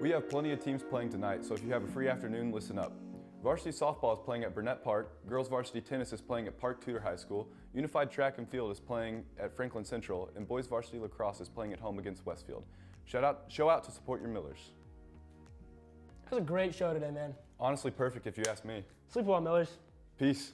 We have plenty of teams playing tonight, so if you have a free afternoon, listen up. Varsity softball is playing at Burnett Park, girls varsity tennis is playing at Park Tudor High School, unified track and field is playing at Franklin Central, and boys varsity lacrosse is playing at home against Westfield. Show out to support your Millers. That was a great show today, man. Honestly perfect if you ask me. Sleep well, Millers. Peace.